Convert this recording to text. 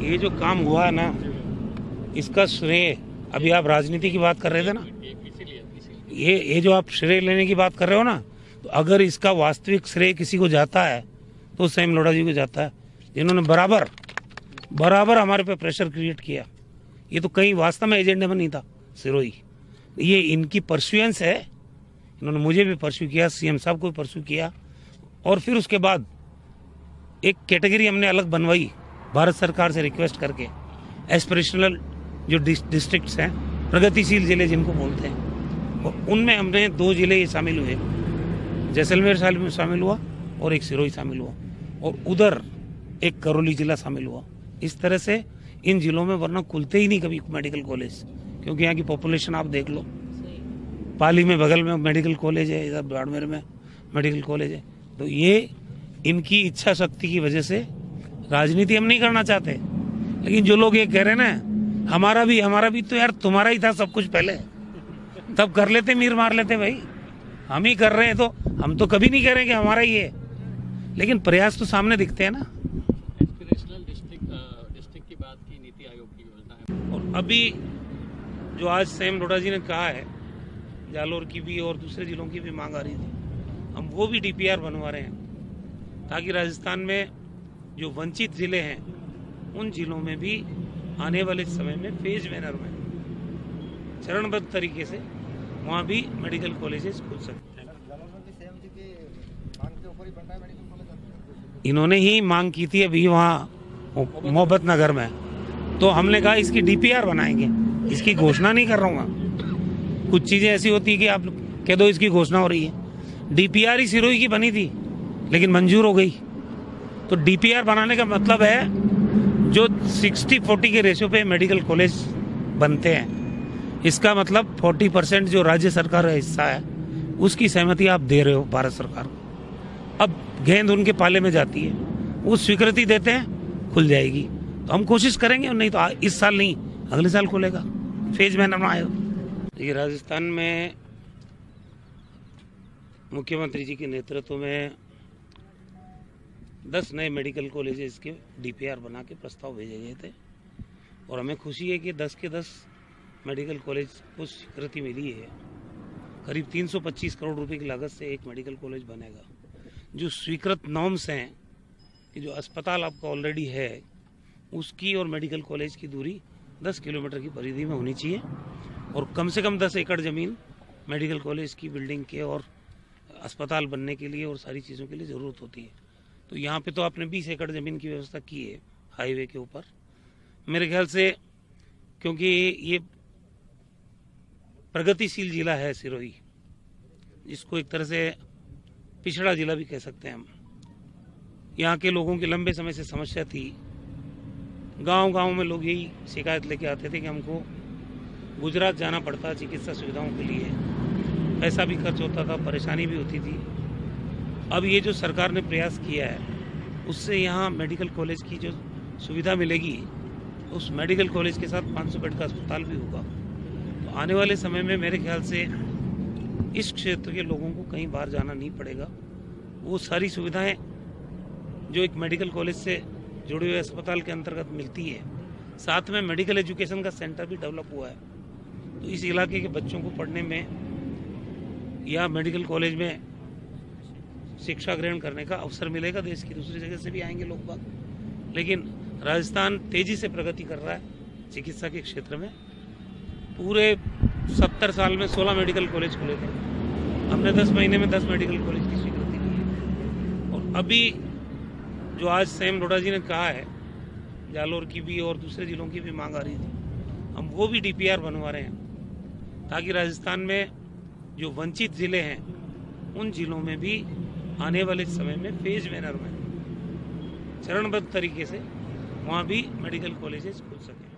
ये जो काम हुआ है ना, इसका श्रेय, अभी आप राजनीति की बात कर रहे थे ना, ये जो आप श्रेय लेने की बात कर रहे हो ना, तो अगर इसका वास्तविक श्रेय किसी को जाता है तो सैम लोढ़ा जी को जाता है, जिन्होंने बराबर हमारे पे प्रेशर क्रिएट किया। ये तो कहीं वास्तव में एजेंडे में नहीं था सिरोही, ये इनकी परस्यूएंस है। इन्होंने मुझे भी परस्यू किया, सीएम साहब को भी परस्यू किया, और फिर उसके बाद एक कैटेगरी हमने अलग बनवाई भारत सरकार से रिक्वेस्ट करके। एस्पिरेशनल जो डिस्ट्रिक्ट्स हैं, प्रगतिशील जिले जिनको बोलते हैं, और उनमें हमने 2 जिले शामिल हुए, जैसलमेर शामिल हुआ और एक सिरोही शामिल हुआ, और उधर एक करौली जिला शामिल हुआ। इस तरह से इन जिलों में वरना खुलते ही नहीं कभी मेडिकल कॉलेज, क्योंकि यहाँ की पॉपुलेशन आप देख लो। पाली में बगल में मेडिकल कॉलेज है, इधर बाड़मेर में मेडिकल कॉलेज है। तो ये इनकी इच्छा शक्ति की वजह से, राजनीति हम नहीं करना चाहते, लेकिन जो लोग ये कह रहे हैं ना, हमारा भी तो यार तुम्हारा ही था सब कुछ पहले, तब कर लेते, मीर मार लेते भाई। हम ही कर रहे हैं तो हम तो कभी नहीं कह रहे कि हमारा ही है, लेकिन प्रयास तो सामने दिखते हैं ना। एस्पिरेशनल डिस्ट्रिक्ट की बात की, नीति आयोग की योजना है, और अभी जो आज सैम लोढ़ा जी ने कहा है, जालोर की भी और दूसरे जिलों की भी मांग आ रही थी, हम वो भी डीपीआर बनवा रहे हैं, ताकि राजस्थान में जो वंचित जिले हैं उन जिलों में भी आने वाले समय में फेज मैनर में, चरणबद्ध तरीके से वहाँ भी मेडिकल कॉलेजेस खुल सकते हैं। इन्होंने ही मांग की थी अभी वहाँ मोहब्बत नगर में, तो हमने कहा इसकी डीपीआर बनाएंगे, इसकी घोषणा नहीं कर रहा हूँ। कुछ चीजें ऐसी होती है कि आप कह दो इसकी घोषणा हो रही है। डीपीआर ही सिरोही की बनी थी, लेकिन मंजूर हो गई। तो डीपीआर बनाने का मतलब है जो 60-40 के रेशियो पे मेडिकल कॉलेज बनते हैं, इसका मतलब 40% जो राज्य सरकार का हिस्सा है उसकी सहमति आप दे रहे हो भारत सरकार को। अब गेंद उनके पाले में जाती है, वो स्वीकृति देते हैं, खुल जाएगी। तो हम कोशिश करेंगे, नहीं तो इस साल नहीं अगले साल खुलेगा, फेज में ना आए। ये राजस्थान में मुख्यमंत्री जी के नेतृत्व में 10 नए मेडिकल कॉलेजेस के डीपीआर बना के प्रस्ताव भेजे गए थे, और हमें खुशी है कि 10 के 10 मेडिकल कॉलेज को स्वीकृति मिली है। करीब 325 करोड़ रुपए की लागत से एक मेडिकल कॉलेज बनेगा। जो स्वीकृत नॉर्म्स हैं कि जो अस्पताल आपका ऑलरेडी है उसकी और मेडिकल कॉलेज की दूरी 10 किलोमीटर की परिधि में होनी चाहिए, और कम से कम 10 एकड़ ज़मीन मेडिकल कॉलेज की बिल्डिंग के और अस्पताल बनने के लिए और सारी चीज़ों के लिए ज़रूरत होती है। तो यहाँ पे तो आपने 20 एकड़ ज़मीन की व्यवस्था की है हाईवे के ऊपर, मेरे ख्याल से, क्योंकि ये प्रगतिशील जिला है सिरोही, जिसको एक तरह से पिछड़ा जिला भी कह सकते हैं हम। यहाँ के लोगों की लंबे समय से समस्या थी, गांव-गांव में लोग यही शिकायत लेके आते थे कि हमको गुजरात जाना पड़ता चिकित्सा सुविधाओं के लिए, पैसा भी खर्च होता था, परेशानी भी होती थी। अब ये जो सरकार ने प्रयास किया है, उससे यहाँ मेडिकल कॉलेज की जो सुविधा मिलेगी, उस मेडिकल कॉलेज के साथ 500 बेड का अस्पताल भी होगा। तो आने वाले समय में मेरे ख्याल से इस क्षेत्र के लोगों को कहीं बाहर जाना नहीं पड़ेगा। वो सारी सुविधाएं जो एक मेडिकल कॉलेज से जुड़े हुए अस्पताल के अंतर्गत मिलती है, साथ में मेडिकल एजुकेशन का सेंटर भी डेवलप हुआ है। तो इस इलाके के बच्चों को पढ़ने में या मेडिकल कॉलेज में शिक्षा ग्रहण करने का अवसर मिलेगा। देश की दूसरी जगह से भी आएंगे लोग बाग। लेकिन राजस्थान तेजी से प्रगति कर रहा है चिकित्सा के क्षेत्र में। पूरे 70 साल में 16 मेडिकल कॉलेज खुले थे, हमने 10 महीने में 10 मेडिकल कॉलेज की स्वीकृति दी है। और अभी जो आज सैम लोढ़ा जी ने कहा है, जालोर की भी और दूसरे जिलों की भी मांग आ रही थी, हम वो भी डीपीआर बनवा रहे हैं, ताकि राजस्थान में जो वंचित जिले हैं उन जिलों में भी आने वाले समय में फेज मैनर में, चरणबद्ध तरीके से वहाँ भी मेडिकल कॉलेजेस खुल सकें।